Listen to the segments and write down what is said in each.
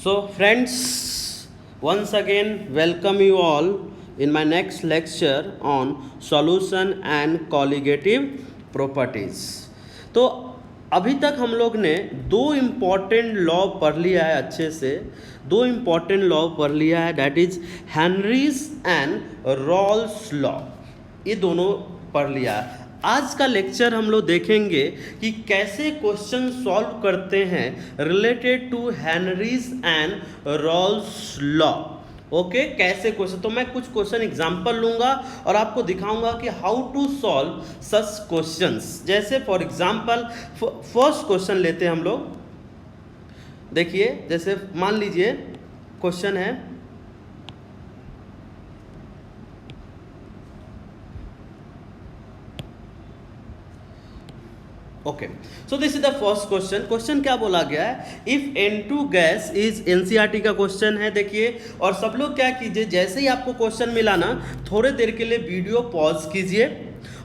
So, friends, once again, welcome you all in my next lecture on solution and colligative properties. तो अभी तक हम लोग ने दो इम्पॉर्टेंट लॉ पढ़ लिया है अच्छे से, दो इम्पॉर्टेंट लॉ पढ़ लिया है, that is Henrys and Raoult's law. ये दोनों पढ़ लिया है. आज का लेक्चर हम लोग देखेंगे कि कैसे क्वेश्चन सॉल्व करते हैं related to Henry's and Raoult's law. Okay, कैसे क्वेश्चन. तो मैं कुछ क्वेश्चन एग्जांपल लूंगा और आपको दिखाऊंगा कि how to solve such questions. जैसे फॉर एग्जांपल फर्स्ट क्वेश्चन लेते हैं हम लोग. देखिए, जैसे मान लीजिए क्वेश्चन है okay. So this is the first question. Question क्या बोला गया है, if N2 gas is NCERT का क्वेश्चन है. देखिए, और सब लोग क्या कीजिए, जैसे ही आपको क्वेश्चन मिला ना, थोड़े देर के लिए वीडियो पॉज कीजिए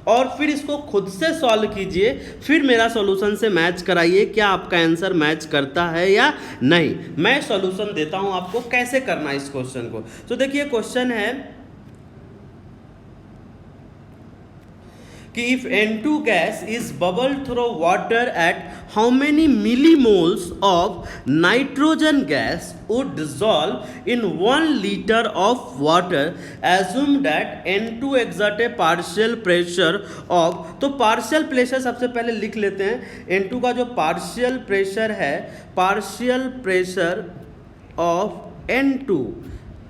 और फिर इसको खुद से सॉल्व कीजिए, फिर मेरा सॉल्यूशन से मैच कराइए, क्या आपका आंसर मैच करता है या नहीं. मैं सॉल्यूशन देता हूं आपको कैसे करना इस क्वेश्चन को. तो देखिए, क्वेश्चन है कि if N2 gas is bubbled through water at how many millimoles of nitrogen gas would dissolve in 1 liter of water, assume that N2 exert a partial pressure of. तो पार्शियल प्रेशर सबसे पहले लिख लेते हैं. N2 का जो partial pressure है, partial pressure of N2,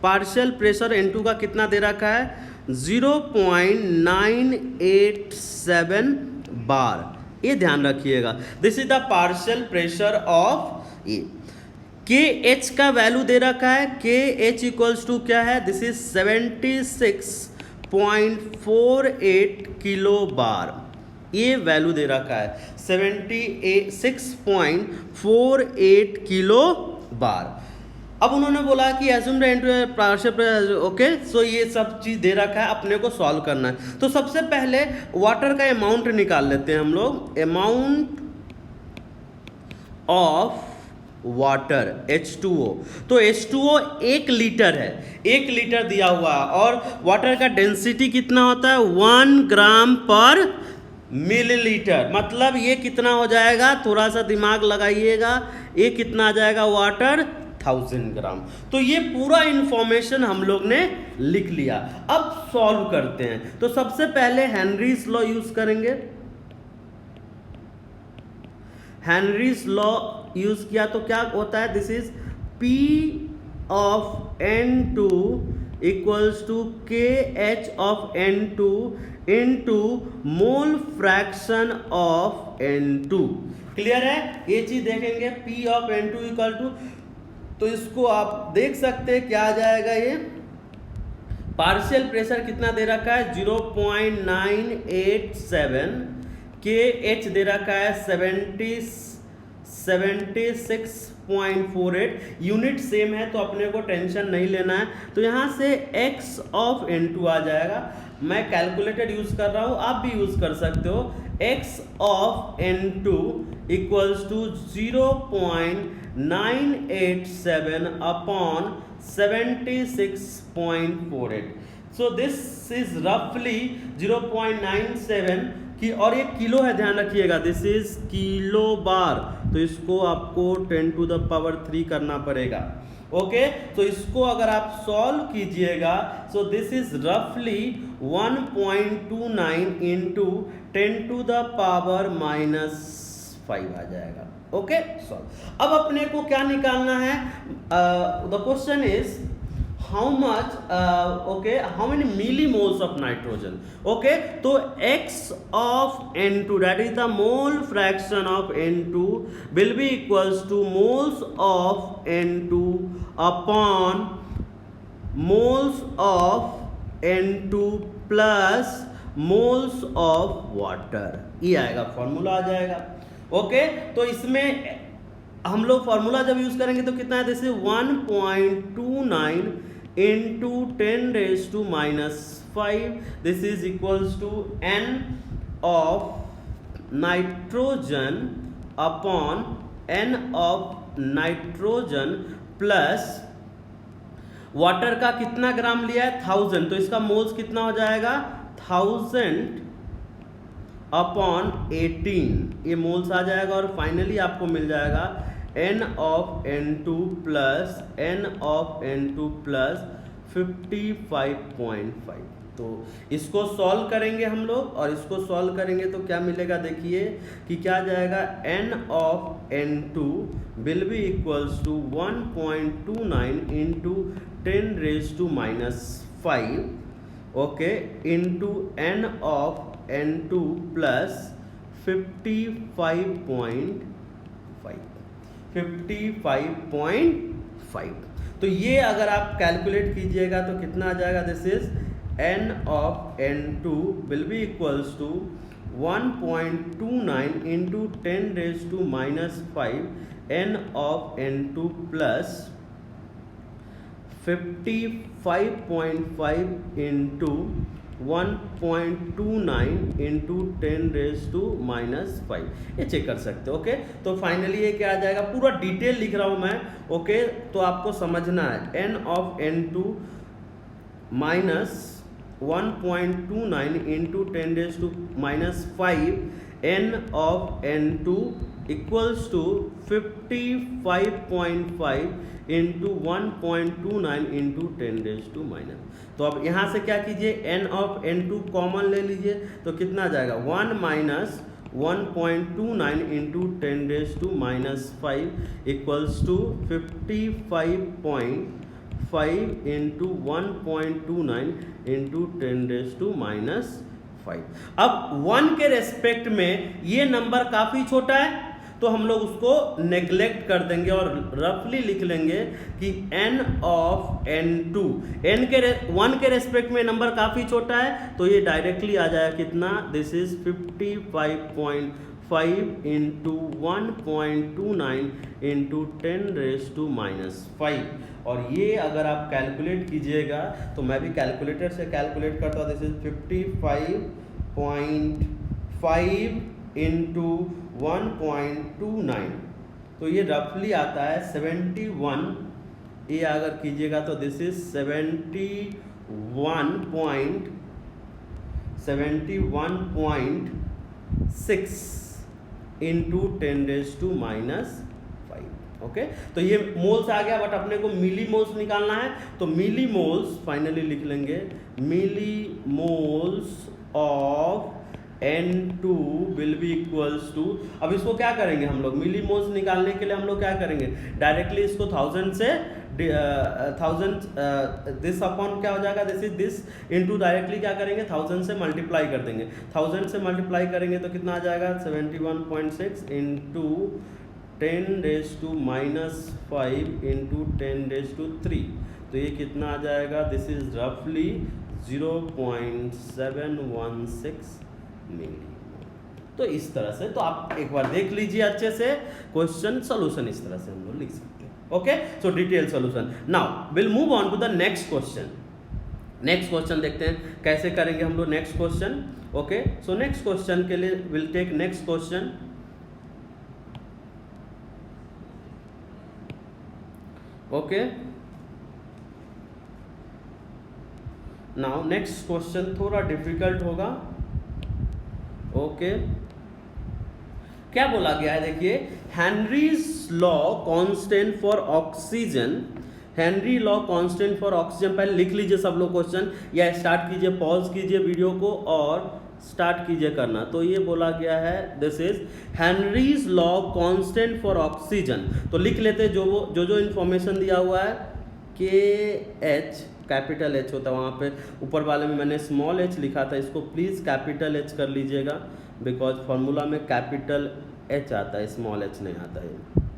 partial pressure N2 का कितना दे रखा है, 0.987 बार. ये ध्यान रखिएगा. This is the partial pressure of A. K H का वैल्यू दे रखा है, के एच इक्वल्स टू क्या है, दिस इज 76.48 किलो बार. ये वैल्यू दे रखा है 76.48 किलो बार. अब उन्होंने बोला कि एज्यूम पार्शियल. ओके, सो ये सब चीज़ दे रखा है, अपने को सॉल्व करना है. तो सबसे पहले वाटर का अमाउंट निकाल लेते हैं हम लोग. Amount of water H2O. तो H2O 1 लीटर है, 1 लीटर दिया हुआ है, और वाटर का डेंसिटी कितना होता है, 1 ग्राम पर मिलीलीटर. मतलब ये कितना हो जाएगा, थोड़ा सा दिमाग लगाइएगा, ये कितना आ जाएगा, वाटर 1000 ग्राम. तो ये पूरा इंफॉर्मेशन हम लोग ने लिख लिया. अब सॉल्व करते हैं. तो सबसे पहले हेनरीज लॉ यूज करेंगे. हेनरीज लॉ यूज किया तो क्या होता है, this is P of N2 equals to KH of N2 into mole fraction of N2. Clear है, ये चीज देखेंगे. P of N2 equal to, तो इसको आप देख सकते हैं क्या आ जाएगा. ये पार्शियल प्रेशर कितना दे रखा है, 0.987. के एच दे रखा है 76.48. यूनिट सेम है तो अपने को टेंशन नहीं लेना है. तो यहाँ से x ऑफ N2 आ जाएगा. मैं कैलकुलेटेड यूज कर रहा हूँ, आप भी यूज कर सकते हो. x of N2 equals to 0.987 upon 76.48. So this is रफली 0.97 की, और ये किलो है, ध्यान रखिएगा, दिस इज किलो बार. तो इसको आपको 10 टू द पावर 3 करना पड़ेगा. ओके, तो इसको अगर आप सॉल्व कीजिएगा, सो दिस इज रफली 1.29 इंटू 10 टू द पावर -5 आ जाएगा. Okay, solve. अब अपने को क्या निकालना है, the question is how much, okay, how many millimoles of nitrogen. Okay, तो x of N2 that is the mole fraction of N2 will be equals two moles of N2 upon moles of N2 plus moles of water. ये आएगा, formula आ जाएगा. Okay, तो इसमें हम लोग formula जब use करेंगे तो कितना है, this is 1.29 into 10⁻⁻5. This is equals to N of nitrogen upon N of nitrogen plus water का कितना ग्राम लिया है 1000, तो इसका मोल्स कितना हो जाएगा 1000 अपॉन 18, ये मोल्स आ जाएगा और फाइनली आपको मिल जाएगा n of N2 plus n of N2 plus 55.5। तो इसको सॉल्व करेंगे हम लोग और इसको सॉल्व करेंगे तो क्या मिलेगा, देखिए कि क्या आ जाएगा, n of N2 will be equals to 1.29 into 10 raise to -5, okay, into n of N2 plus 55.5। तो ये अगर आप कैलकुलेट कीजिएगा तो कितना आ जाएगा, this is n of N2 will be equals to 1.29 into 10 raise to -5 n of N2 plus 55.5 into 1.29 into 10 raise to -5, ये चेक कर सकते हो, ओके। तो फाइनली ये क्या आ जाएगा, पूरा डिटेल लिख रहा हूं मैं, ओके, तो आपको समझना है n of N2 minus 1.29 into 10 raise to -5 n of N2 equals to 55.5 into 1.29 into 10 raise to -। तो अब यहाँ से क्या कीजिए, n of N2 कॉमन ले लीजिए तो कितना आ जाएगा 1 minus 1.29 into 10 raise to -5 equals to 55.5 into 1.29 into 10 raise to -5। अब 1 के रेस्पेक्ट में ये नंबर काफ़ी छोटा है तो हम लोग उसको नेग्लेक्ट कर देंगे और रफली लिख लेंगे कि n of N2, 1 के रेस्पेक्ट में नंबर काफ़ी छोटा है तो ये डायरेक्टली आ जाएगा कितना, this is 55.5 into 1.29 into 10 raise to -5। और ये अगर आप कैलकुलेट कीजिएगा तो मैं भी कैलकुलेटर से कैलकुलेट करता हूँ, दिस इज 55.5 इंटू 1.29, तो ये रफली आता है 71, ये अगर कीजिएगा तो this is 71.6 into 10 raise to -5, okay. तो ये मोल्स आ गया, बट अपने को मिली मोल्स निकालना है तो मिली मोल्स फाइनली लिख लेंगे, milli moles of N2 will be equals to, अब इसको क्या करेंगे हम लोग, मिली मोल्स निकालने के लिए हम लोग क्या करेंगे, डायरेक्टली इसको 1000 से 1000 दिस अपॉन क्या हो जाएगा, this is this into directly क्या करेंगे 1000 से मल्टीप्लाई कर देंगे, 1000 से मल्टीप्लाई करेंगे तो कितना आ जाएगा 71.6 into 10 raise to -5 into 10 raise to 3, तो ये कितना आ जाएगा, दिस इज रफली 0.716 मिली। तो इस तरह से, तो आप एक बार देख लीजिए अच्छे से क्वेश्चन सोल्यूशन, इस तरह से हम लोग लिख सकते हैं, okay. So detail solution. Now will move on to the next question. Next question देखते हैं कैसे करेंगे हम लोग next question, okay. So next question के लिए will take next question, okay. Now next question थोड़ा डिफिकल्ट होगा, ओके। क्या बोला गया है, देखिए, Henry's law constant for oxygen, Henry law constant for oxygen, पहले लिख लीजिए सब लोग क्वेश्चन, या स्टार्ट कीजिए, पॉज कीजिए वीडियो को और स्टार्ट कीजिए करना। तो ये बोला गया है, this is Henrys law constant for oxygen. तो लिख लेते जो इन्फॉर्मेशन दिया हुआ है, KH कैपिटल H होता है, वहाँ पे ऊपर वाले में मैंने स्मॉल h लिखा था, इसको प्लीज़ कैपिटल H कर लीजिएगा, बिकॉज फार्मूला में कैपिटल H आता है, स्मॉल h नहीं आता है,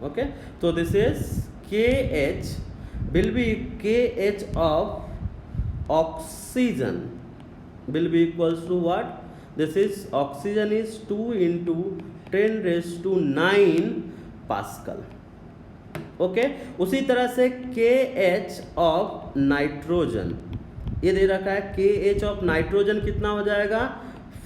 ओके। तो this is KH will be KH of oxygen will be equals to what, this is oxygen is 2 into 10 raise to 9 pascal, okay. उसी तरह से KH ऑफ नाइट्रोजन, ये दे रखा है, KH ऑफ नाइट्रोजन कितना हो जाएगा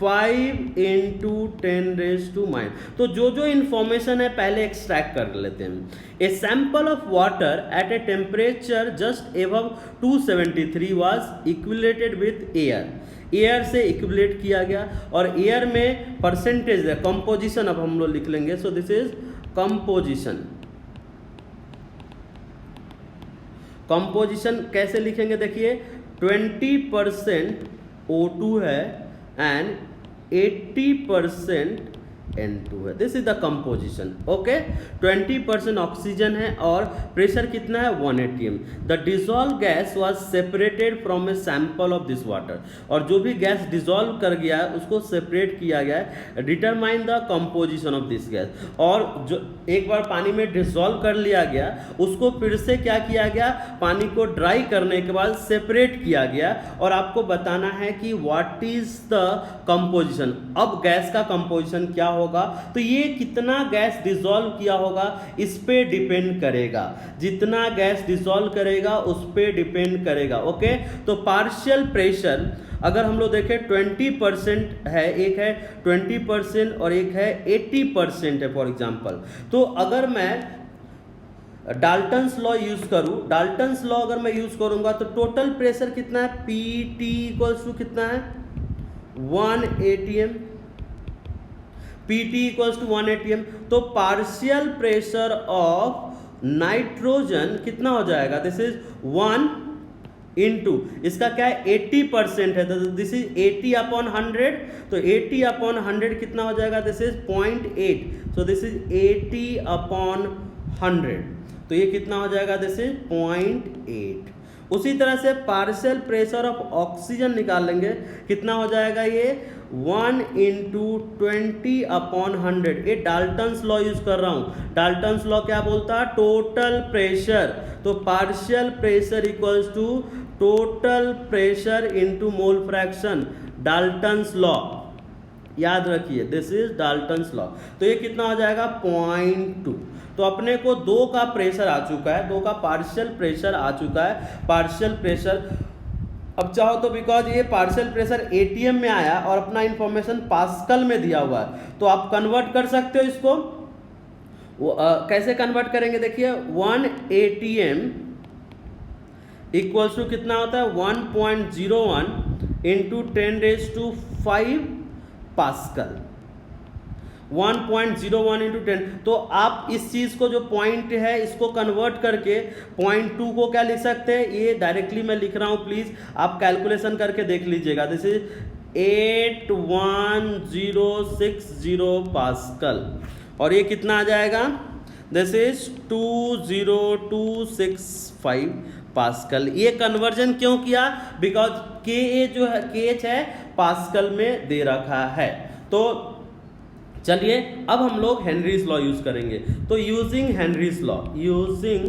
5 इंटू 10⁻⁻। तो जो जो इंफॉर्मेशन है पहले एक्सट्रैक्ट कर लेते हैं। A sample of water at a temperature just above 273 was equilibrated with air. Air से इक्विलेट किया गया और एयर में परसेंटेज है, कंपोजिशन अब हम लोग लिख लेंगे। सो दिस इज कंपोजिशन। कंपोजिशन कैसे लिखेंगे देखिए, 20% O2 है एंड 80% N2 है। This is the composition. Okay, 20% oxygen है और प्रेशर कितना है 1 atm। The dissolve gas was separated from A sample of this water. और जो भी गैस डिजॉल्व कर गया है उसको सेपरेट किया गया है। Determine the composition of this gas. और जो एक बार पानी में डिजॉल्व कर लिया गया उसको फिर से क्या किया गया, पानी को ड्राई करने के बाद सेपरेट किया गया और आपको बताना है कि व्हाट इज द कंपोजिशन। अब गैस का कंपोजिशन क्या होगा, तो ये कितना गैस डिसॉल्व किया होगा इस पे डिपेंड करेगा। जितना गैस डिसॉल्व करेगा उस पे डिपेंड करेगा। ओके, तो पार्शियल प्रेशर अगर हम लोग देखें 20% है, एक है 20% और एक है 80% है फॉर एग्जांपल। तो अगर मैं डाल्टन्स लॉ यूज करूं, डाल्टन्स लॉ अगर मैं यूज करूंगा तो टोटल प्रेशर कितना है, PT इक्वल्स टू कितना है 1 atm। PT equals to 1 atm। तो पार्शियल प्रेशर ऑफ नाइट्रोजन कितना हो जाएगा, दिस इज 1 इंटू इसका क्या है 80% है, तो दिस इज 80/100। तो 80/100 कितना हो जाएगा, this is 0.8। So this is 80/100। तो ये कितना हो जाएगा, दिस इज 0.8। उसी तरह से पार्शियल प्रेशर ऑफ ऑक्सीजन निकाल लेंगे, कितना हो जाएगा ये 1 इंटू 20/100। ये डाल्टन्स लॉ यूज कर रहा हूं। डाल्टन्स लॉ क्या बोलता है, टोटल प्रेशर। तो partial pressure equals to total pressure into mole fraction, Dalton's law याद रखिए, दिस इज डाल्टन्स लॉ। तो ये कितना हो जाएगा 0.2। तो अपने को 2 का प्रेशर आ चुका है, 2 का पार्शियल प्रेशर आ चुका है। पार्शियल प्रेशर अब चाहो तो बिकॉज ये पार्शियल प्रेशर ATM में आया और अपना इंफॉर्मेशन पास्कल में दिया हुआ है तो आप कन्वर्ट कर सकते हो इसको। कैसे कन्वर्ट करेंगे देखिए, 1 atm इक्वल्स टू कितना होता है 1.01 इंटू 10⁵ पास्कल। 1.01 इंटू 10। तो आप इस चीज को जो पॉइंट है इसको कन्वर्ट करके 0.2 को क्या लिख सकते हैं, ये डायरेक्टली मैं लिख रहा हूं, प्लीज आप कैलकुलेशन करके देख लीजिएगा। दिस इज 81060 पास्कल और ये कितना आ जाएगा, दिस इज 20265 पास्कल। ये कन्वर्जन क्यों किया, बिकॉज Ka जो है KH है पास्कल में दे रखा है। तो चलिए अब हम लोग हेनरीज लॉ यूज करेंगे। तो using Henry's law, using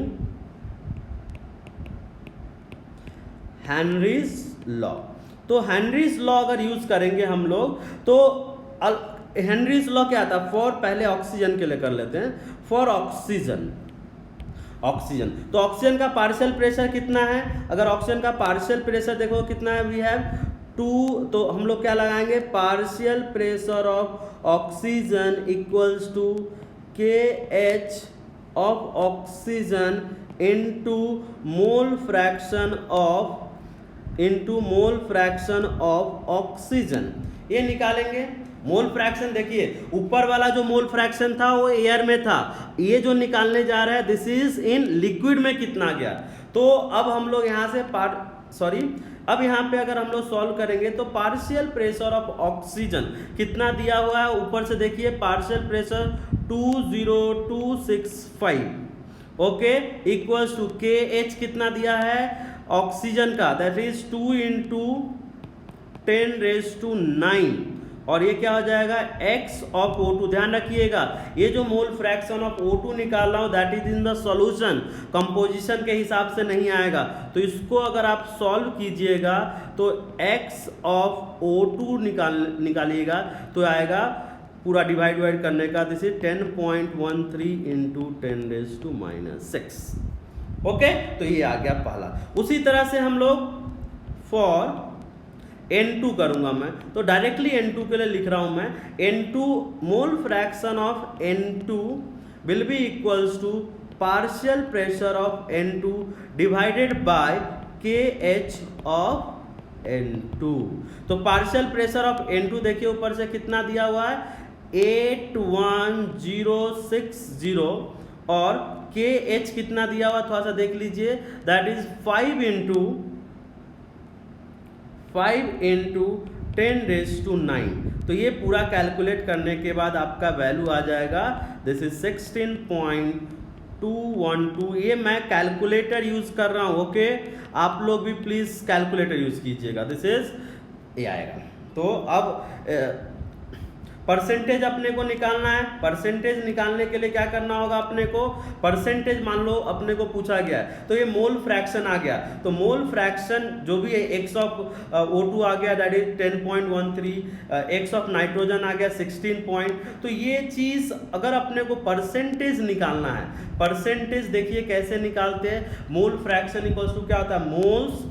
Henry's law, तो हेनरीज लॉ अगर यूज करेंगे हम लोग तो हेनरीज लॉ क्या आता है, फॉर पहले ऑक्सीजन के लिए कर लेते हैं। फॉर ऑक्सीजन, ऑक्सीजन तो ऑक्सीजन का पार्शियल प्रेशर कितना है, अगर ऑक्सीजन का पार्शियल प्रेशर देखो कितना है, वी हैव 2। तो हम लोग क्या लगाएंगे, partial pressure of oxygen equals to KH of oxygen into mole fraction of oxygen. ये निकालेंगे मोल फ्रैक्शन। देखिए ऊपर वाला जो मोल फ्रैक्शन था वो एयर में था, ये जो निकालने जा रहा है दिस इज इन लिक्विड में कितना गया। तो अब हम लोग यहाँ से अब यहाँ पे अगर हम लोग सॉल्व करेंगे तो पार्शियल प्रेशर ऑफ ऑक्सीजन कितना दिया हुआ है, ऊपर से देखिए partial pressure 20265 okay equals to KH कितना दिया है ऑक्सीजन का, दैट इज 2 इंटू 10⁹ और ये क्या हो जाएगा X ऑफ O2। ध्यान रखिएगा ये जो मोल फ्रैक्शन ऑफ O2 निकाल रहा हूं that is in the solution, composition के हिसाब से नहीं आएगा। तो इसको अगर आप सॉल्व कीजिएगा तो X ऑफ O2 निकालिएगा तो आएगा पूरा डिवाइड करने का, दिस इज 10.13 इंटू 10⁻⁻6 ओके। तो ये आ गया पहला। उसी तरह से हम लोग फॉर N2 करूंगा मैं, तो डायरेक्टली N2 के लिए लिख रहा हूं मैं, N2 mole fraction of N2 will be equals to partial pressure of N2 divided by KH of N2। तो पार्शियल प्रेशर ऑफ N2 देखिए ऊपर से कितना दिया हुआ है 81060 और KH कितना दिया हुआ थोड़ा सा देख लीजिए, दैट इज 5 इंटू 10⁹। तो ये पूरा कैलकुलेट करने के बाद आपका वैल्यू आ जाएगा, दिस इज 16.212। ये मैं कैलकुलेटर यूज कर रहा हूं, ओके, आप लोग भी प्लीज कैलकुलेटर यूज कीजिएगा, दिस इज ये आएगा। तो अब परसेंटेज अपने को निकालना है। परसेंटेज निकालने के लिए क्या करना होगा अपने को, परसेंटेज मान लो अपने को पूछा गया है, तो ये मोल फ्रैक्शन आ गया, तो मोल फ्रैक्शन जो भी है x ऑफ O2 आ गया that is 10.13, x of nitrogen आ गया 16 पॉइंट। तो ये चीज अगर अपने को परसेंटेज निकालना है, परसेंटेज देखिए कैसे निकालते हैं, मोल फ्रैक्शन इक्वल्स टू क्या होता है, मोल्स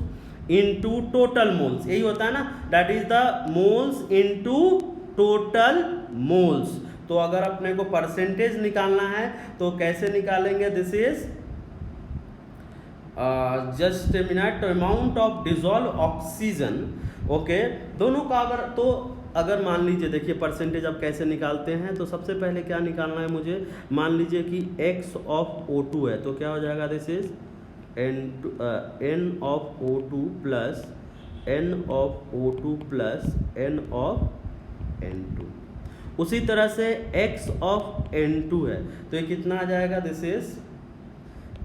इनटू टोटल मोल्स, यही होता है ना, that is the moles into total moles. तो अगर अपने को परसेंटेज निकालना है तो कैसे निकालेंगे, this is just a minute, amount of dissolve oxygen, okay, दोनों का अगर मान लीजिए देखिए परसेंटेज अब कैसे निकालते हैं, तो सबसे पहले क्या निकालना है मुझे, मान लीजिए कि x ऑफ O2 है, तो क्या हो जाएगा, this is n of O2 plus n of O2 plus n of N2। उसी तरह से x ऑफ N2 है, तो ये कितना आ जाएगा, this is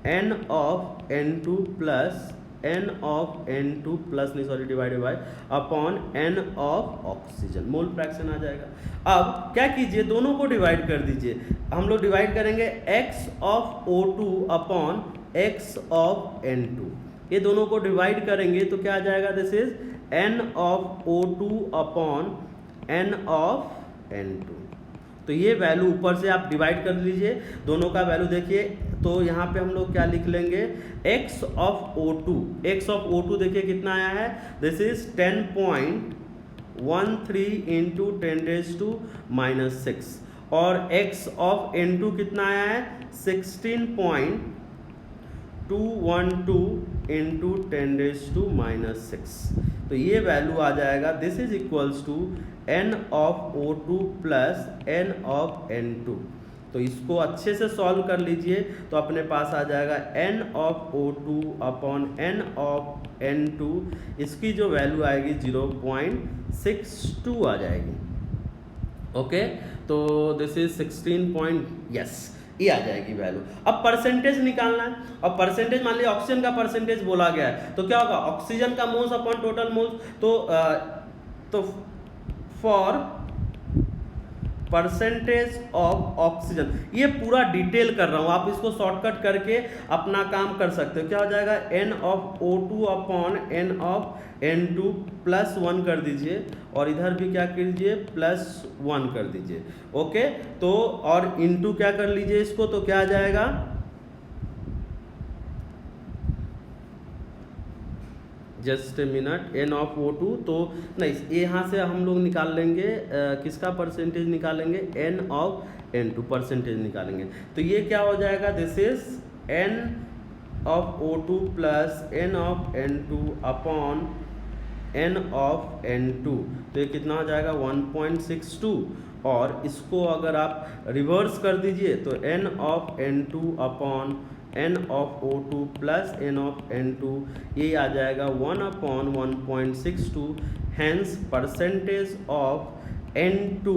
n of N2 plus n of N2 plus नहीं sorry divided by upon n of oxygen, mole fraction आ जाएगा। अब क्या कीजिए, दोनों को डिवाइड कर दीजिए, हम लोग डिवाइड करेंगे x of O2 upon x of N2, ये दोनों को डिवाइड करेंगे तो क्या आ जाएगा, this is n of O2 upon n of N2। तो ये वैल्यू ऊपर से आप डिवाइड कर लीजिए, दोनों का वैल्यू देखिए, तो यहाँ पे हम लोग क्या लिख लेंगे, x of O2, x of O2 देखिए कितना आया है, दिस इज 10.13 इंटू 10⁻⁻⁶ और x ऑफ N2 कितना आया है 16.212 इंटू 10⁻⁻⁶। तो ये वैल्यू आ जाएगा, this is equals to n of O2 plus n of N2। तो इसको अच्छे से सॉल्व कर लीजिए तो अपने पास आ जाएगा n of O2 upon n of N2, इसकी जो वैल्यू आएगी 0.62 आ जाएगी, ओके। तो दिस इज 16 यस, ये आ जाएगी वैल्यू। अब परसेंटेज निकालना है, अब परसेंटेज मान लीजिए ऑक्सीजन का परसेंटेज बोला गया है, तो क्या होगा, ऑक्सीजन का मोल्स अपॉन टोटल मोल्स, तो फॉर परसेंटेज ऑफ ऑक्सीजन, ये पूरा डिटेल कर रहा हूं, आप इसको शॉर्टकट करके अपना काम कर सकते हो। क्या हो जाएगा, n of O2 upon n of N2 plus 1 कर दीजिए और इधर भी क्या कीजिए प्लस 1 कर दीजिए, ओके। तो और इनटू क्या कर लीजिए इसको, तो क्या आ जाएगा, just a minute, n of O2, तो नहीं यहाँ से हम लोग निकाल लेंगे किसका परसेंटेज निकालेंगे, n ऑफ N2 परसेंटेज निकालेंगे, तो ये क्या हो जाएगा, this is n of O2 plus n of N2 upon n of N2, तो ये कितना हो जाएगा 1.62, और इसको अगर आप रिवर्स कर दीजिए तो n of N2 upon n of O2 plus n of N2, ये आ जाएगा 1 upon 1.62, hence percentage of N2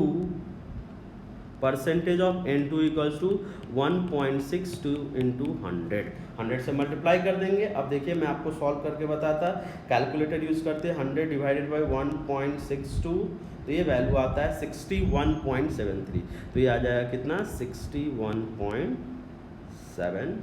equals to 1.62 into 100 से मल्टीप्लाई कर देंगे। अब देखिए मैं आपको सॉल्व करके बताता, कैलकुलेटर यूज करते हैं, 100 डिवाइडेड बाई 1.62, तो ये वैल्यू आता है 61.73, तो ये आ जाएगा कितना 61.7,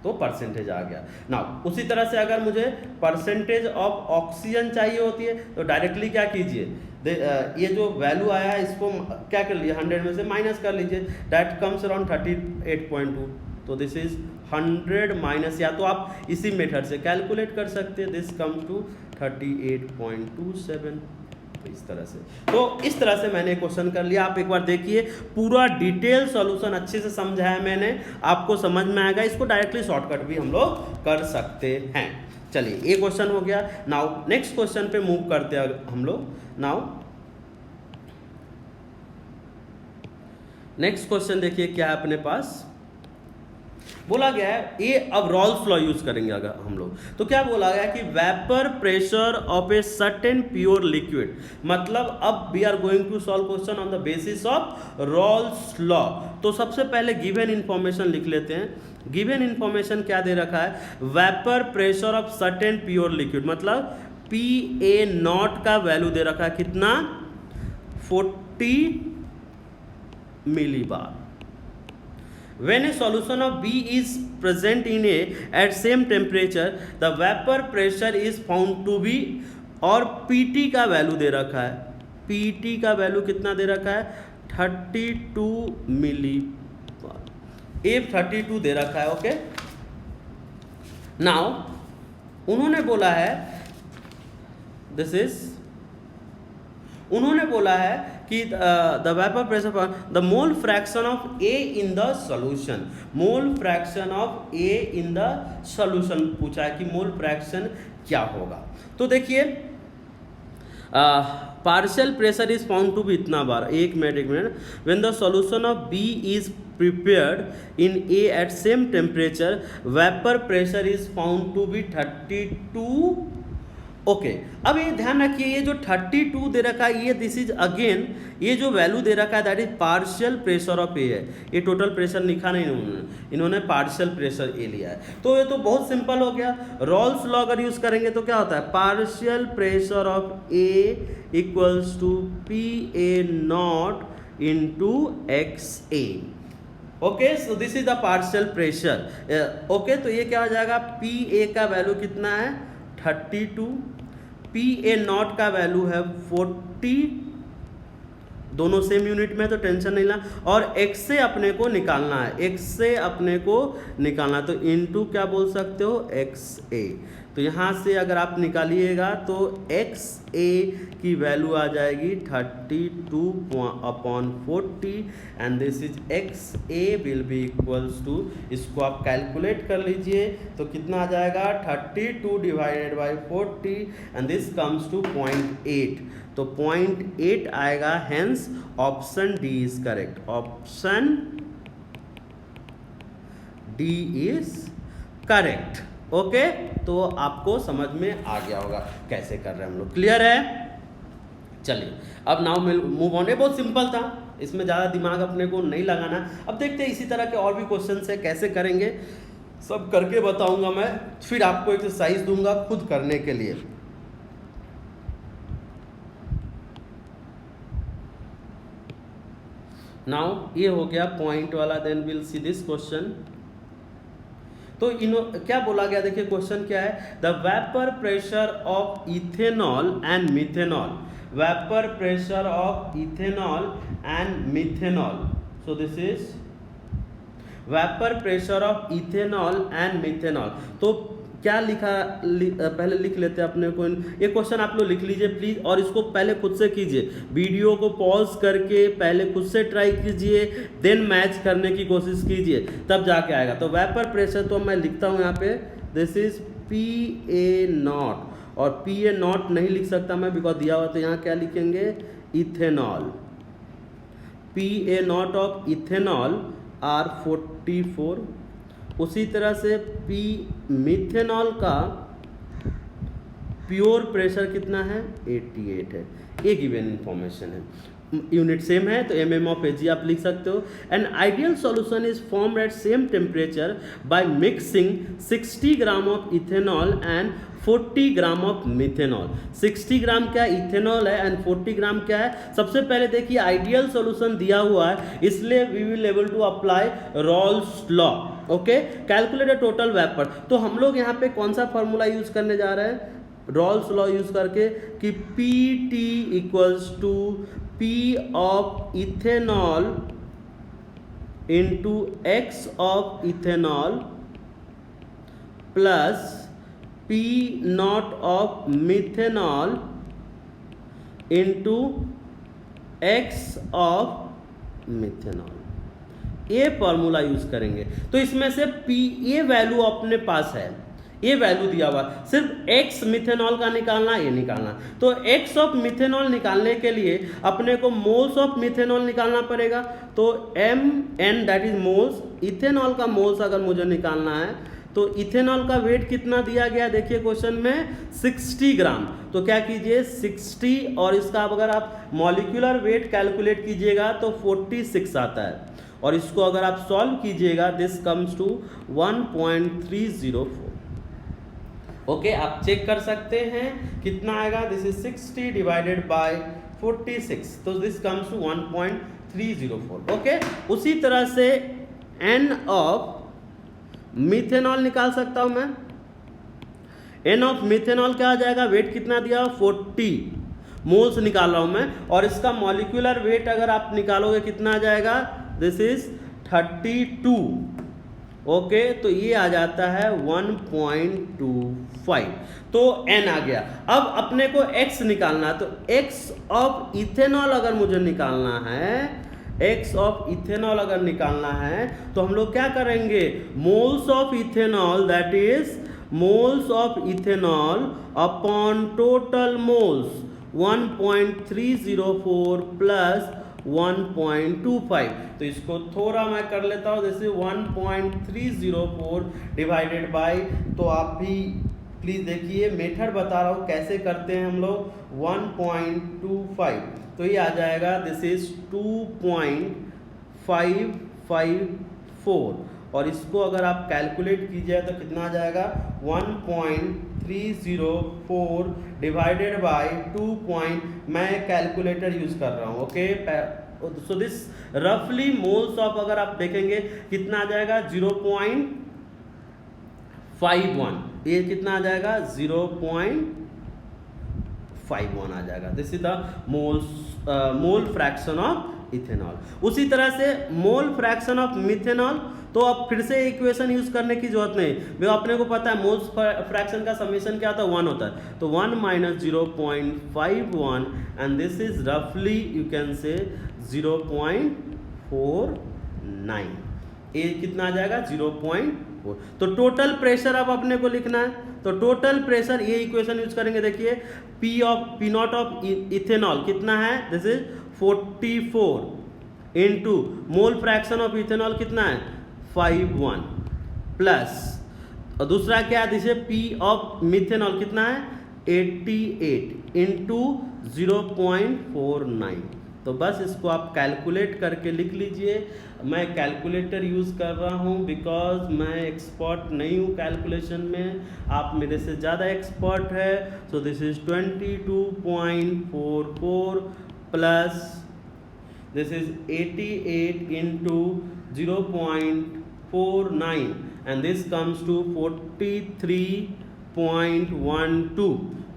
तो परसेंटेज आ गया ना। उसी तरह से अगर मुझे परसेंटेज ऑफ ऑक्सीजन चाहिए होती है तो डायरेक्टली क्या कीजिए, ये जो वैल्यू आया है इसको क्या कर लीजिए 100 में से माइनस कर लीजिए, दैट कम्स अराउंड 38.2, तो दिस इज 100 माइनस, या तो आप इसी मेथड से कैलकुलेट कर सकते हैं, दिस कम्स टू 38.27। इस तरह से, तो इस तरह से मैंने क्वेश्चन कर लिया। आप एक बार देखिए, पूरा डिटेल सॉल्यूशन अच्छे से समझाया मैंने, आपको समझ में आएगा। इसको डायरेक्टली शॉर्टकट भी हम लोग कर सकते हैं। चलिए, ये क्वेश्चन हो गया। नाउ नेक्स्ट क्वेश्चन पे मूव करते हैं हम लोग। नाउ नेक्स्ट क्वेश्चन देखिए क्या है अपने पास। बोला गया है, ये अब रॉल्स लॉ यूज करेंगे अगर हम लोग, तो क्या बोला गया कि vapour pressure of a certain pure liquid, मतलब अब we are going to solve question on the basis of Raoult's law. तो सबसे पहले गिवन इंफॉर्मेशन लिख लेते हैं। गिवन इंफॉर्मेशन क्या दे रखा है, vapour pressure of certain pure liquid, मतलब PA0 का वैल्यू दे रखा है कितना, 40 millibar. When a solution of B is present in A at same temperature, the vapor pressure is found to be, और PT का वैल्यू दे रखा है, PT का वैल्यू कितना दे रखा है, 32 millibar, F32 दे रखा है। ओके, नाउ उन्होंने बोला है दिस इज, उन्होंने बोला है कि the vapour pressure, the mole fraction of A in the solution, mole fraction of A in the solution पूछा है कि मोल फ्रैक्शन क्या होगा। तो देखिए, partial pressure is found to be इतना बार, एक minute, when the solution of B is prepared in a at same temperature, vapour pressure is found to be 32। Okay, अब ये ध्यान रखिए, ये जो 32 दे रखा है, ये दिस इज अगेन, ये जो वैल्यू दे रखा है that is partial pressure of A है। ये टोटल प्रेशर लिखा नहीं इन्होंने पार्शियल प्रेशर ए लिया है। तो ये तो बहुत सिंपल हो गया। रॉल्स लॉ अगर यूज करेंगे तो क्या होता है, partial pressure of A equals to PA0 into XA। Okay, so this is the partial pressure. Okay, तो ये क्या हो जाएगा, PA का वैल्यू कितना है, 32, PA0 का वैल्यू है 40, दोनों सेम यूनिट में तो टेंशन नहीं ला, और x से अपने को निकालना है, x से अपने को निकालना, तो इनटू क्या बोल सकते हो, XA। तो यहाँ से अगर आप निकालिएगा तो XA की वैल्यू आ जाएगी 32/40 and this is XA will be equals to, इसको आप कैलकुलेट कर लीजिए तो कितना आ जाएगा, 32 divided by 40 and this comes to 0.8। तो 0.8 आएगा, hence option D is correct, option D is correct. Okay, तो आपको समझ में आ गया होगा कैसे कर रहे हैं हम लोग, क्लियर है। चलिए, अब नाउ मूव ऑन। ये बहुत सिंपल था, इसमें ज़्यादा दिमाग अपने को नहीं लगाना। अब देखते हैं इसी तरह के और भी क्वेश्चन है, कैसे करेंगे सब करके बताऊंगा मैं, फिर आपको एक्सरसाइज दूंगा खुद करने के लिए। नाउ ये हो गया पॉइंट वाला, then will see this question. तो क्या बोला गया, देखिए क्वेश्चन क्या है, the vapour pressure of ethanol and methanol, vapour pressure of ethanol and methanol, so this is vapour pressure of ethanol and methanol. तो क्या लिखा पहले लिख लेते हैं अपने को, ये क्वेश्चन आप लोग लिख लीजिए प्लीज, और इसको पहले खुद से कीजिए, वीडियो को पॉज करके पहले खुद से ट्राई कीजिए, देन मैच करने की कोशिश कीजिए, तब जाके आएगा। तो वेपर प्रेशर तो मैं लिखता हूँ यहाँ पे, दिस इज PA0, और PA0 नहीं लिख सकता मैं बिकॉज दिया हुआ, तो यहाँ क्या लिखेंगे, ethanol, PA0 of ethanol are 44। उसी तरह से मिथेनॉल का प्योर प्रेशर कितना है, 88 है। ये गिवन इंफॉर्मेशन है, यूनिट सेम है तो mm ऑफ Ag आप लिख सकते हो। N ideal solution is formed at same temperature by mixing 60 gram of ethanol and 40 gram of methanol. 60 ग्राम क्या इथेनॉल है एंड 40 ग्राम क्या है। सबसे पहले देखिए आइडियल सॉल्यूशन दिया हुआ है, इसलिए we will able to apply Raoult's law. Okay, calculate the total vapour. तो हम लोग यहाँ पे कौन सा फॉर्मूला यूज करने जा रहे हैं, रॉल्स लॉ यूज करके, कि PT equals to P of ethanol into X of ethanol plus P naught of methanol into X of methanol, ये फॉर्मूला यूज करेंगे। तो इसमें से P ये वैल्यू अपने पास है, ये वैल्यू दिया हुआ, सिर्फ X मिथेनॉल का निकालना, ये निकालना। तो X ऑफ मिथेनॉल निकालने के लिए अपने को मोल्स ऑफ मिथेनॉल निकालना पड़ेगा। तो MN that is moles, ethanol का मोल्स अगर मुझे निकालना है तो इथेनॉल का वेट कितना दिया गया, देखिए क्वेश्चन में 60 ग्राम। तो क्या कीजिए 60 और इसका अगर आप मॉलिक्यूलर वेट कैलकुलेट कीजिएगा तो 46 आता है, और इसको अगर आप सॉल्व कीजिएगा दिस कम्स टू 1.304। ओके, आप चेक कर सकते हैं कितना आएगा, दिस इज 60 डिवाइडेड बाय 46, तो दिस कम्स टू 1.304। ओके, उसी तरह से N ऑफ मिथेनॉल निकाल सकता हूं मैं। N ऑफ मिथेनॉल क्या आ जाएगा, वेट कितना दिया, 40 मोल्स निकाल रहा हूं मैं, और इसका मॉलिक्यूलर वेट अगर आप निकालोगे कितना आ जाएगा, दिस इज 32। ओके, तो ये आ जाता है 1.25, तो N आ गया। अब अपने को X निकालना, तो X ऑफ इथेनॉल अगर मुझे निकालना है, X ऑफ इथेनॉल अगर निकालना है तो हम लोग क्या करेंगे, moles of ethanol that is moles of ethanol upon total moles 1.304 plus 1.25। तो इसको थोड़ा मैं कर लेता हूँ, जैसे 1.304 डिवाइडेड बाय, तो आप भी प्लीज देखिए, मेथड बता रहा हूँ कैसे करते हैं हम लोग, 1.25, तो ये आ जाएगा दिस इज 2.554, और इसको अगर आप कैलकुलेट कीजिए तो कितना आ जाएगा, 1.304 डिवाइडेड बाय 2 मैं कैलकुलेटर यूज कर रहा हूँ। ओके, सो दिस रफली मोल्स ऑफ अगर आप देखेंगे कितना आ जाएगा, 0.51, ये कितना आ जाएगा, 0.51 आ जाएगा। This is the mole fraction of ethanol. उसी तरह से मोल फ्रैक्शन ऑफ मिथेनॉल, तो अब फिर से इक्वेशन यूज करने की जरूरत नहीं, वो अपने को पता है मोल्स फ्रैक्शन का समेशन क्या होता है, 1 होता है, तो 1 माइनस 0.51 एंड दिस इज रफली यू कैन से 0.49, ये कितना आ जाएगा, 0.4। तो टोटल प्रेशर अब अपने को लिखना है, तो टोटल प्रेशर ये इक्वेशन यूज करेंगे, देखिए पी नॉट ऑफ इथेनॉल कितना है, this is 44 into mole fraction of ethanol कितना है, 51 प्लस, और दूसरा क्या है, दिस पी ऑफ मिथेनॉल कितना है, 88 इनटू 0.49। तो बस इसको आप कैलकुलेट करके लिख लीजिए। मैं कैलकुलेटर यूज़ कर रहा हूँ बिकॉज मैं एक्सपर्ट नहीं हूँ कैलकुलेशन में, आप मेरे से ज़्यादा एक्सपर्ट है। So this is 22.44 plus this is 88 into 0.49 and this comes to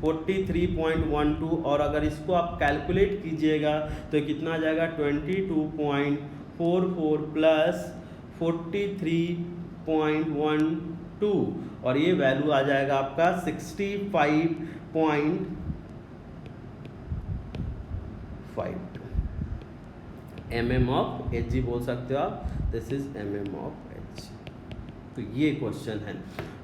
43.12, और अगर इसको आप कैलकुलेट कीजिएगा तो कितना आ जाएगा, 22.44 प्लस 43.12, और ये वैल्यू आ जाएगा आपका 65.52 mm ऑफ Hg बोल सकते हो आप, this is mm of Hg। तो ये क्वेश्चन है,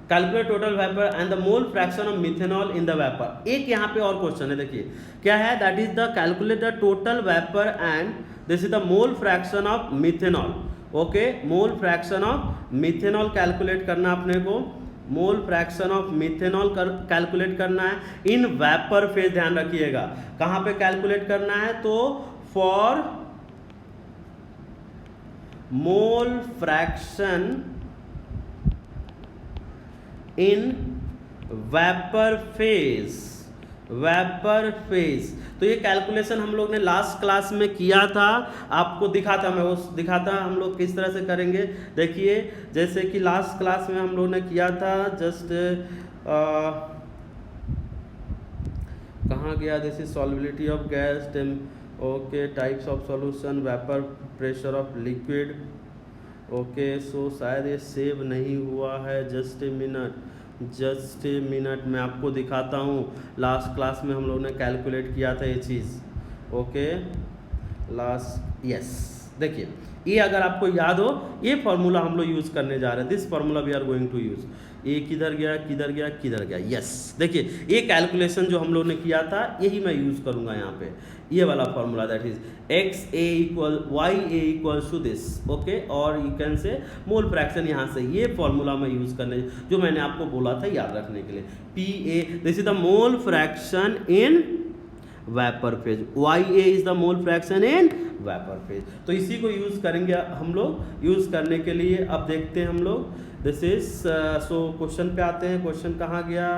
calculate total vapour and the mole fraction of methanol in the vapour. एक यहाँ पे और क्वेश्चन है, देखिए क्या है, that is the calculate the total vapour and this is the mole fraction of methanol. Okay, mole fraction of methanol calculate करना अपने को, मोल फ्रैक्शन ऑफ मिथेनॉल कैलकुलेट करना है इन वेपर फेज। ध्यान रखिएगा कहाँ पे कैलकुलेट करना है, तो for mole fraction in vapour phase, vapour phase. तो ये कैलकुलेशन हम लोग ने लास्ट क्लास में किया था, आपको दिखा था, मैं वो दिखाता हम लोग किस तरह से करेंगे। देखिए जैसे कि लास्ट क्लास में हम लोग ने किया था, जस्ट कहाँ गया, this is solubility of gas, okay, types of solution, vapour pressure of liquid. Okay, so शायद ये सेव नहीं हुआ है, just a minute. Just a minute, मैं आपको दिखाता हूँ। लास्ट क्लास में हम लोग ने कैलकुलेट किया था ये चीज़। ओके लास्ट, यस, देखिए ये अगर आपको याद हो, ये फार्मूला हम लोग यूज़ करने जा रहे हैं। This formula we are going to use. ये किधर गया किधर गया किधर गया, यस, देखिए ये कैलकुलेशन जो हम लोग ने किया था यही मैं यूज़ करूँगा यहाँ पे, ये वाला formula, that is X A equal Y A equals to this. Okay, और you can say mole fraction, यहाँ से ये फार्मूला मैं यूज़ करने, जो मैंने आपको बोला था याद रखने के लिए, P A, this is the mole fraction in vapour phase, Y A is the mole fraction in vapour phase. तो इसी को यूज़ करेंगे हम लोग। यूज़ करने के लिए अब देखते हैं हम लोग, दिस इज सो क्वेश्चन पे आते हैं। क्वेश्चन कहाँ गया,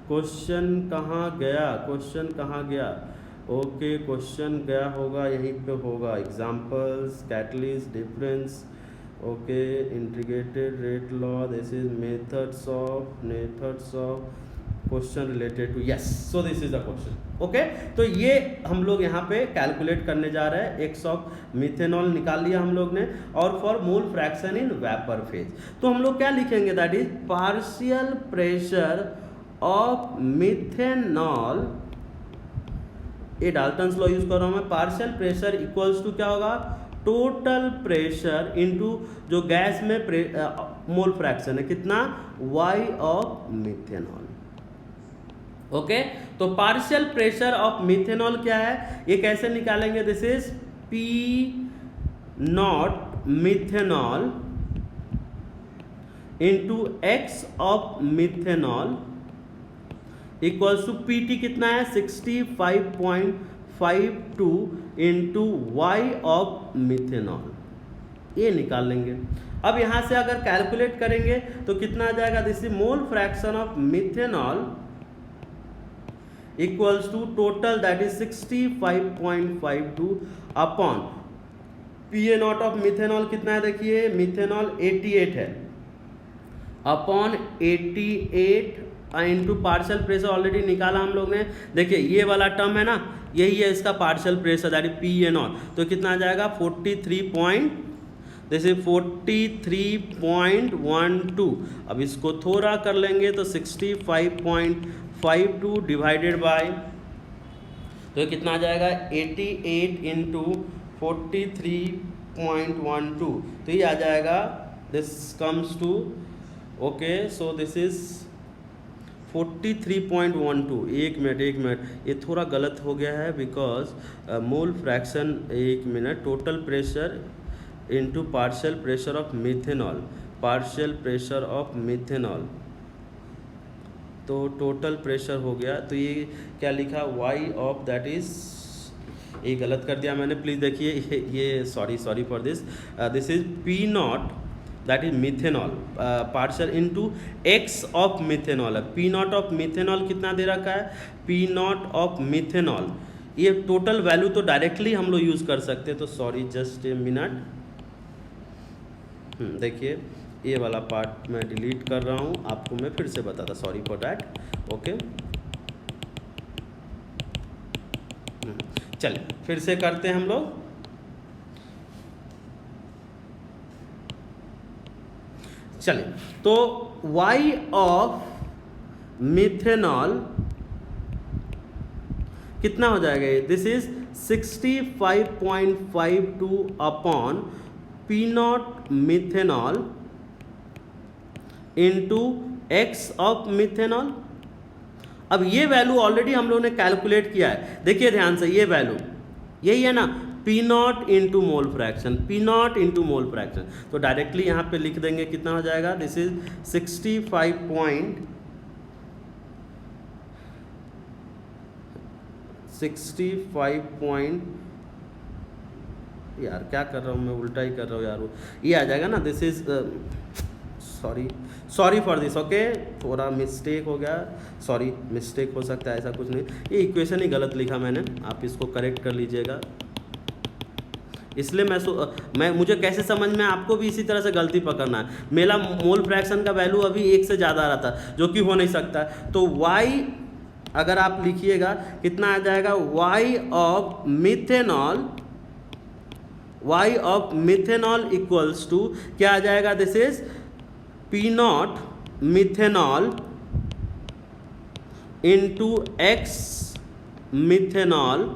क्वेश्चन कहाँ गया, क्वेश्चन कहाँ गया? ओके, क्वेश्चन गया होगा यहीं पे होगा, examples, catalyst, difference, okay, integrated rate law, this is methods of question related to, yes, so this is the question. Okay, तो ये हम लोग यहाँ पे कैलकुलेट करने जा रहे हैं। एक्स ऑफ मिथेनॉल निकाल लिया हम लोग ने, और for mole fraction in vapour phase, तो हम लोग क्या लिखेंगे, that is partial pressure of methanol, ये डाल्टन्स लॉ यूज कर रहा हूँ मैं, पार्शियल प्रेशर इक्वल्स टू क्या होगा, टोटल प्रेशर इनटू जो गैस में मोल फ्रैक्शन है कितना, वाई ऑफ मिथेनॉल। ओके, तो पार्शियल प्रेशर ऑफ मिथेनॉल क्या है, ये कैसे निकालेंगे, this is P naught methanol into X of methanol equals to P T कितना है 65.52 इंटू वाई ऑफ मिथेनॉल, ये निकाल लेंगे। अब यहां से अगर कैलकुलेट करेंगे तो कितना आ जाएगा, this is mole fraction of methanol equals to total, that is 65.52 upon P A naught of methanol कितना है, देखिए मिथेनॉल 88 है, upon 88 into partial pressure already निकाला हम लोग ने। देखिए ये वाला टर्म है ना, यही है इसका partial pressure, that is P A naught, तो कितना आ जाएगा 43.12। अब इसको थोड़ा कर लेंगे तो 65.52 डिवाइडेड बाय, तो कितना आ जाएगा 88 इंटू 43.12, तो ये आ जाएगा, this comes to, okay, so this is 43.12। एक मिनट, ये थोड़ा गलत हो गया है, बिकॉज मोल फ्रैक्शन, एक minute, total pressure into partial pressure of methanol, partial pressure of methanol, तो टोटल प्रेशर हो गया, तो ये क्या लिखा, वाई ऑफ, दैट इज, ये गलत कर दिया मैंने, प्लीज़ देखिए, ये sorry for this, this is P not, that is methanol partial into x of methanol है। पी नॉट ऑफ मिथेनॉल कितना दे रखा है, पी नॉट ऑफ मिथेनॉल, ये टोटल वैल्यू तो डायरेक्टली हम लोग यूज़ कर सकते हैं, तो सॉरी जस्ट ए मिनट, देखिए ये वाला पार्ट मैं डिलीट कर रहा हूँ, आपको मैं फिर से बताता, सॉरी फॉर डैट। ओके, चलिए फिर से करते हैं हम लोग। चलिए, तो y ऑफ मिथेनॉल कितना हो जाएगा, ये this is 65.52 upon P naught methanol into X of methanol. अब ये वैल्यू ऑलरेडी हम लोगों ने कैलकुलेट किया है, देखिए ध्यान से, ये वैल्यू यही है ना, P not into mole fraction, P not into mole fraction, तो डायरेक्टली यहाँ पे लिख देंगे, कितना हो जाएगा, दिस इज 65 यार क्या कर रहा हूँ मैं, उल्टा ही कर रहा हूँ यार, ये आ जाएगा ना, this is, sorry for this, okay, थोड़ा मिस्टेक हो गया, सॉरी, मिस्टेक हो सकता है, ऐसा कुछ नहीं, ये इक्वेशन ही गलत लिखा मैंने, आप इसको करेक्ट कर लीजिएगा। इसलिए मैं मुझे कैसे समझ में, आपको भी इसी तरह से गलती पकड़ना है। मेरा मोल फ्रैक्शन का वैल्यू अभी 1 से ज़्यादा आ रहा था, जो कि हो नहीं सकता, तो y अगर आप लिखिएगा कितना आ जाएगा, y of methanol equals to क्या आ जाएगा, this is P naught methanol into X methanol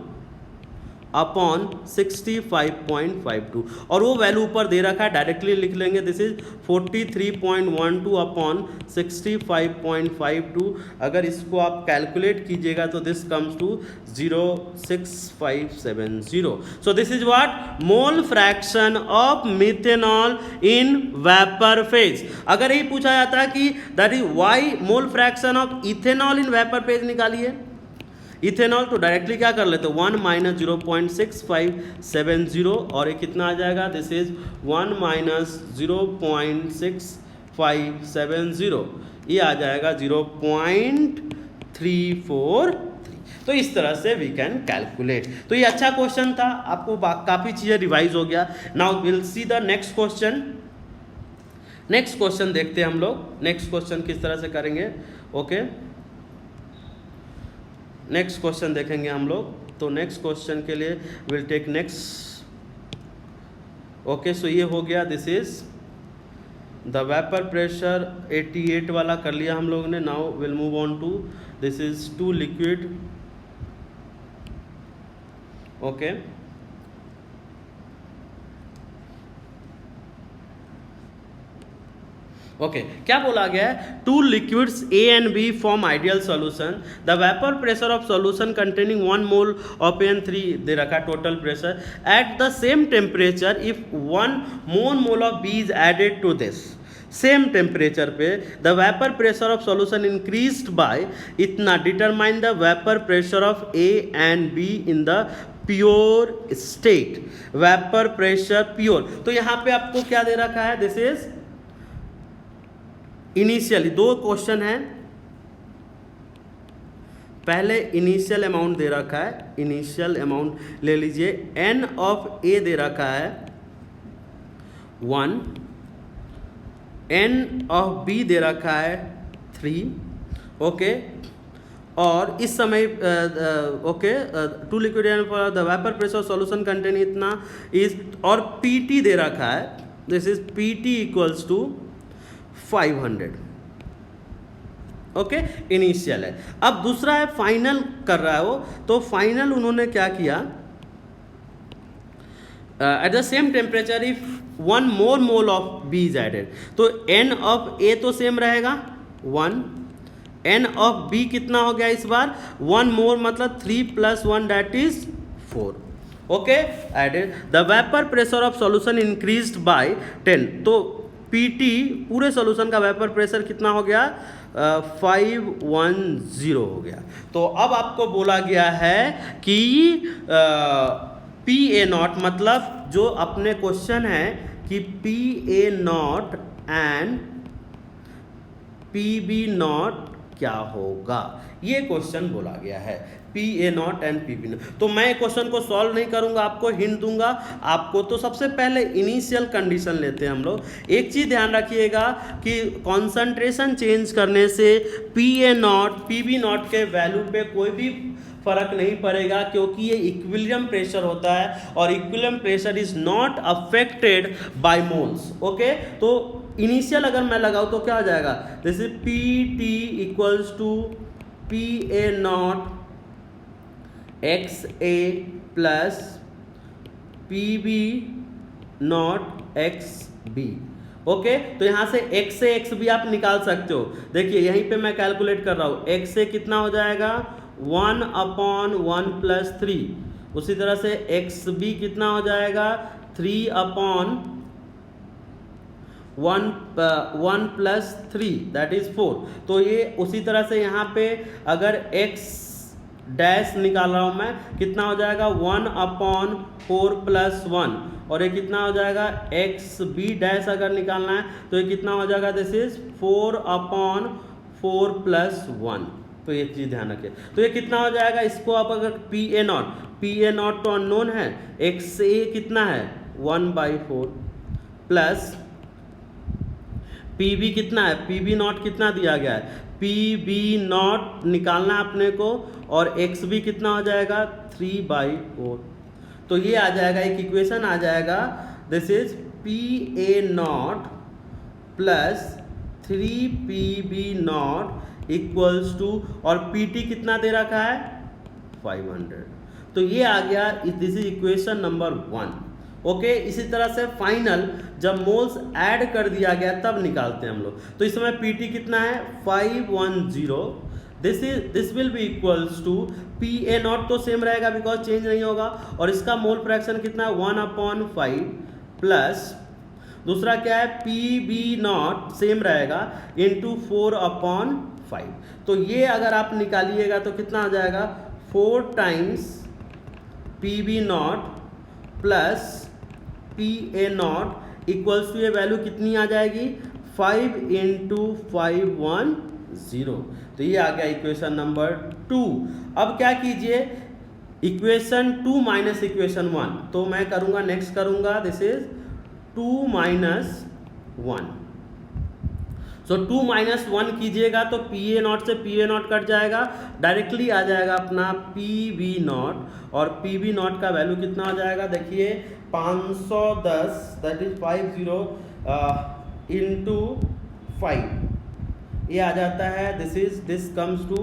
upon 65.52 और वो वैल्यू ऊपर दे रखा है, डायरेक्टली लिख लेंगे, दिस इज 43.12 अपॉन 65.52। अगर इसको आप कैलकुलेट कीजिएगा तो this comes to 06570। So this is what mole fraction of methanol in vapour phase. अगर यही पूछा जाता है कि that is Y mole fraction of ethanol in vapour phase निकालिए इथेनॉल, तो डायरेक्टली क्या कर लेते, 1 माइनस 0.6570 और ये कितना आ जाएगा, दिस इज 1 माइनस 0.6570, ये आ जाएगा 0.343। तो इस तरह से वी कैन कैलकुलेट। तो ये अच्छा क्वेश्चन था, आपको काफ़ी चीज़ें रिवाइज हो गया। Now will see the next question. Next question देखते हैं हम लोग, नेक्स्ट क्वेश्चन किस तरह से करेंगे। ओके, नेक्स्ट क्वेश्चन देखेंगे हम लोग। तो नेक्स्ट क्वेश्चन के लिए will take next. Okay, so ये हो गया, this is the vapour pressure 88 वाला कर लिया हम लोगों ने। Now will move on to this is two liquid. Okay, okay, क्या बोला गया है, two liquids A and B form ideal solution, the vapour pressure of solution containing 1 mole of एन3 दे रखा total pressure at the same temperature if 1 mole of B is added to this. Same temperature पे the vapour pressure of solution increased by इतना, determine the vapour pressure of A and B in the pure state. Vapour pressure pure, तो यहाँ पे आपको क्या दे रखा है, दिस इज इनिशियली, दो क्वेश्चन है। पहले इनिशियल अमाउंट दे रखा है, इनिशियल अमाउंट ले लीजिए, एन ऑफ ए दे रखा है 1, एन ऑफ बी दे रखा है 3। ओके, और इस समय okay, to liquid for the vapour pressure solution contain इतना इज, और पीटी दे रखा है, this is PT equals to 500। Okay, initial है। अब दूसरा है फाइनल कर रहा है वो, तो फाइनल उन्होंने क्या किया, at the same temperature if 1 more mole of B is added, तो एन ऑफ ए तो सेम रहेगा 1, एन ऑफ बी कितना हो गया इस बार 1 मोर, मतलब 3 + 1 that is 4। Okay, added the vapour pressure of solution increased by 10, तो पीटी पूरे सॉल्यूशन का वेपर प्रेशर कितना हो गया 510 हो गया। तो अब आपको बोला गया है कि पी ए नॉट, मतलब जो अपने क्वेश्चन है कि P A naught and P B naught क्या होगा, ये क्वेश्चन बोला गया है, P A naught and P B naught. तो मैं क्वेश्चन को सॉल्व नहीं करूंगा, आपको हिंट दूंगा आपको। तो सबसे पहले इनिशियल कंडीशन लेते हैं हम लोग। एक चीज ध्यान रखिएगा कि कॉन्सेंट्रेशन चेंज करने से P A naught P B naught के वैल्यू पे कोई भी फर्क नहीं पड़ेगा, क्योंकि ये इक्विलिब्रियम प्रेशर होता है और equilibrium pressure is not affected by moles. Okay, तो इनिशियल अगर मैं लगाऊं तो क्या हो जाएगा, जैसे P T equals to P A naught X A plus P B naught X B. Okay, तो यहाँ से x से x भी आप निकाल सकते हो। देखिए यहीं पे मैं कैलकुलेट कर रहा हूँ, x से कितना हो जाएगा 1/1 + 3, उसी तरह से एक्स बी कितना हो जाएगा 3/1 + 3 दैट इज 4। तो ये उसी तरह से यहाँ पे अगर x डैश निकाल रहा हूँ मैं, कितना हो जाएगा 1/4 + 1, और ये कितना हो जाएगा एक्स बी डैश अगर निकालना है तो ये कितना हो जाएगा, दिस इज 4/4 + 1। तो ये चीज़ ध्यान रखिए। तो ये कितना हो जाएगा, इसको आप अगर पी ए नॉट तो अननोन है, एक्स ए कितना है 1/4 प्लस पी बी कितना है, पी बी नॉट कितना दिया गया है, पी बी नॉट निकालना है अपने को, और एक्स बी कितना हो जाएगा 3/4। तो ये आ जाएगा, एक इक्वेशन आ जाएगा, this is P A naught plus 3 P B naught equals to, और पीटी कितना दे रखा है 500। तो ये आ गया, this is equation number 1। Okay, इसी तरह से फाइनल जब मोल्स ऐड कर दिया गया तब निकालते हैं हम लोग। तो इस समय पीटी कितना है 510, this will be equals to P A naught तो सेम रहेगा बिकॉज चेंज नहीं होगा, और इसका मोल फ्रैक्शन कितना है 1/5 प्लस दूसरा क्या है पी बी नॉट सेम रहेगा इंटू 4/5। तो ये अगर आप निकालिएगा तो कितना आ जाएगा 4 times P B naught plus P A naught equals to ये वैल्यू कितनी आ जाएगी 5 × 510। तो ये आ गया इक्वेशन नंबर 2। अब क्या कीजिए इक्वेशन 2 माइनस इक्वेशन 1, तो मैं करूंगा नेक्स्ट करूंगा दिस इज 2 - 1। सो 2 - 1 कीजिएगा तो पी ए नॉट से पी ए नॉट कट जाएगा, डायरेक्टली आ जाएगा अपना पी वी नॉट, और पी वी नॉट का वैल्यू कितना आ जाएगा देखिए 510 दैट इज 50 इंटू 5, ये आ जाता है this comes to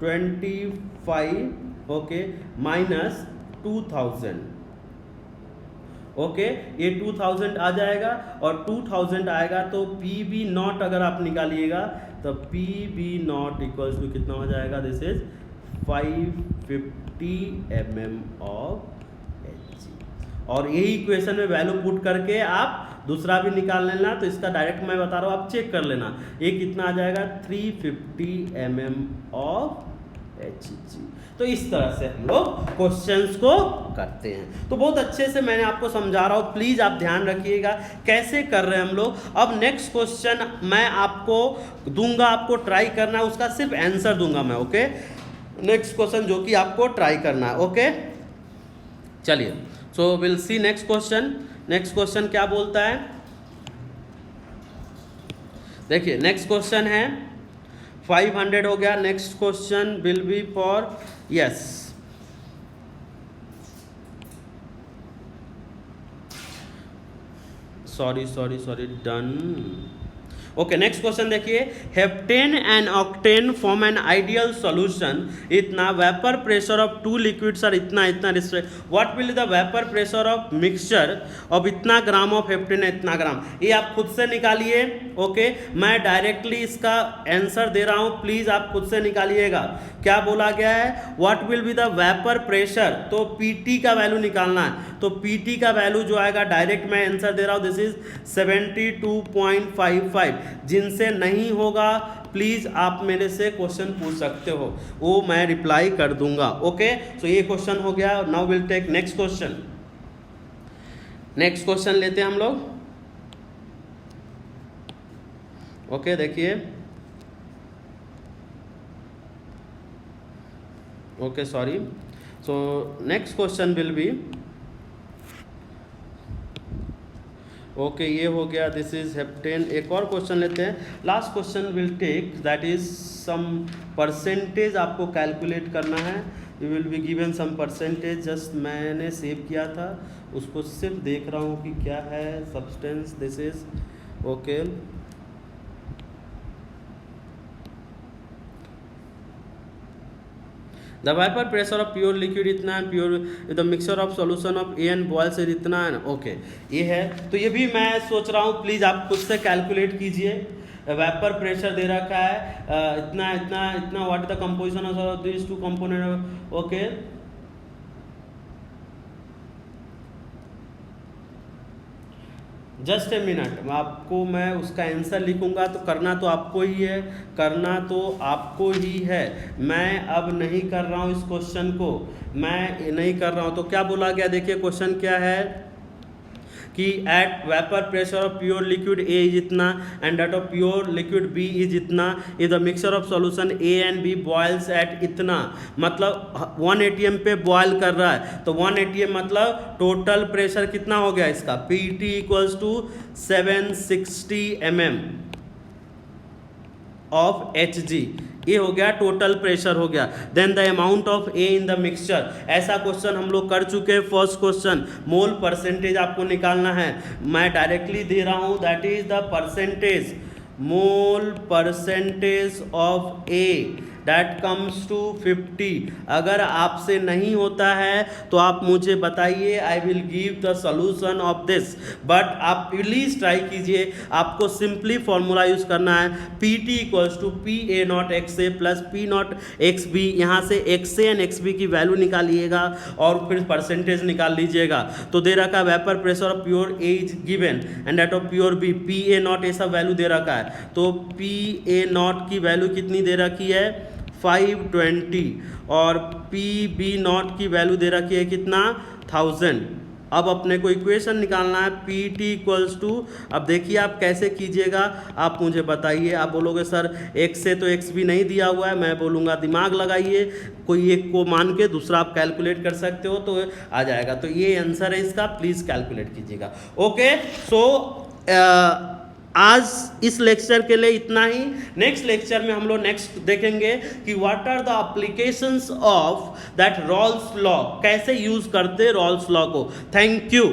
25 okay minus 2000। Okay ये 2000 आ जाएगा, और 2000 आएगा तो पी बी नॉट अगर आप निकालिएगा तो P B naught equals to कितना हो जाएगा this is 550 mm of Hg। और यही इक्वेशन में वैल्यू पुट करके आप दूसरा भी निकाल लेना, तो इसका डायरेक्ट मैं बता रहा हूँ आप चेक कर लेना, ये कितना आ जाएगा 350 mm ऑफ Hg। तो इस तरह से हम लोग क्वेश्चंस को करते हैं। तो बहुत अच्छे से मैंने आपको समझा रहा हूँ, प्लीज़ आप ध्यान रखिएगा कैसे कर रहे हैं हम लोग। अब नेक्स्ट क्वेश्चन मैं आपको दूंगा, आपको ट्राई करना है, उसका सिर्फ आंसर दूंगा मैं। ओके, नेक्स्ट क्वेश्चन जो कि आपको ट्राई करना है। ओके चलिए, so will see next question. Next question क्या बोलता है देखिए, नेक्स्ट क्वेश्चन है 500 हो गया। Next question will be for yes sorry done. Okay next question देखिए, heptane and octane form an ideal solution इतना vapour pressure of 2 liquids are इतना what will the vapour pressure of mixture of इतना gram of heptane इतना ग्राम, ये आप खुद से निकालिए। ओके मैं डायरेक्टली इसका आंसर दे रहा हूं, प्लीज आप खुद से निकालिएगा। क्या बोला गया है what will be the vapour pressure, तो पीटी का वैल्यू निकालना है, तो पीटी का वैल्यू जो आएगा डायरेक्ट मैं आंसर दे रहा हूं दिस इज 72.55। जिनसे नहीं होगा प्लीज आप मेरे से क्वेश्चन पूछ सकते हो, वो मैं रिप्लाई कर दूंगा। ओके सो ये क्वेश्चन हो गया। Now will take next question. Next question लेते हैं हम लोग। ओके देखिए, okay sorry, so next question will be okay ये हो गया दिस इज हेप्टेन। एक और क्वेश्चन लेते हैं, last question will take that is some percentage आपको कैलकुलेट करना है। You will be given some percentage, just मैंने सेव किया था उसको सिर्फ देख रहा हूँ कि क्या है substance this is okay. The vapour pressure of pure liquid इतना है, pure the mixture of solution of A and boils इतना है। ओके ये है, तो ये भी मैं सोच रहा हूँ प्लीज़ आप खुद से कैलकुलेट कीजिए। वेपर प्रेशर दे रखा है इतना इतना इतना, what is the composition of this two component. Okay just a minute, आपको मैं उसका आंसर लिखूंगा, तो करना तो आपको ही है, करना तो आपको ही है। मैं अब नहीं कर रहा हूँ इस क्वेश्चन को, मैं नहीं कर रहा हूँ। तो क्या बोला गया देखिए, क्वेश्चन क्या है कि at vapour pressure of pure liquid A is इतना and that of pure liquid B is इतना, is the mixture of solution A and B boils at इतना। मतलब 1 atm पे बॉयल कर रहा है, तो 1 atm मतलब टोटल प्रेशर कितना हो गया इसका PT equals to 760 mm of Hg। ये हो गया टोटल प्रेशर हो गया। Then the amount of A in the mixture, ऐसा क्वेश्चन हम लोग कर चुके हैं फर्स्ट क्वेश्चन। मोल परसेंटेज आपको निकालना है, मैं डायरेक्टली दे रहा हूं that is the percentage mole percentage of A that comes to 50। अगर आपसे नहीं होता है तो आप मुझे बताइए, I will give the solution of this, but आप प्लीज ट्राई कीजिए। आपको सिंपली फॉर्मूला यूज करना है, P T equals to P A naught X A plus P naught X B. यहाँ से X A and X B की वैल्यू निकालिएगा और फिर परसेंटेज निकाल लीजिएगा। तो दे रखा है vapour pressure of pure A is given and that of pure B, P A not ऐसा वैल्यू दे रखा है। तो पी ए नॉट की वैल्यू कितनी दे रखी है 520 और पी बी नॉट की वैल्यू दे रखी है कितना 1000। अब अपने को इक्वेशन निकालना है पी टी इक्वल्स टू, अब देखिए आप कैसे कीजिएगा, आप मुझे बताइए। आप बोलोगे सर एक्स से तो एक्स भी नहीं दिया हुआ है, मैं बोलूँगा दिमाग लगाइए, कोई एक को मान के दूसरा आप कैलकुलेट कर सकते हो तो आ जाएगा। तो ये आंसर है इसका, प्लीज़ कैलकुलेट कीजिएगा। ओके, सो आज इस लेक्चर के लिए इतना ही। नेक्स्ट लेक्चर में हम लोग नेक्स्ट देखेंगे कि what are the applications of that Raoult's law, कैसे यूज करते रॉल्स लॉ को। Thank you.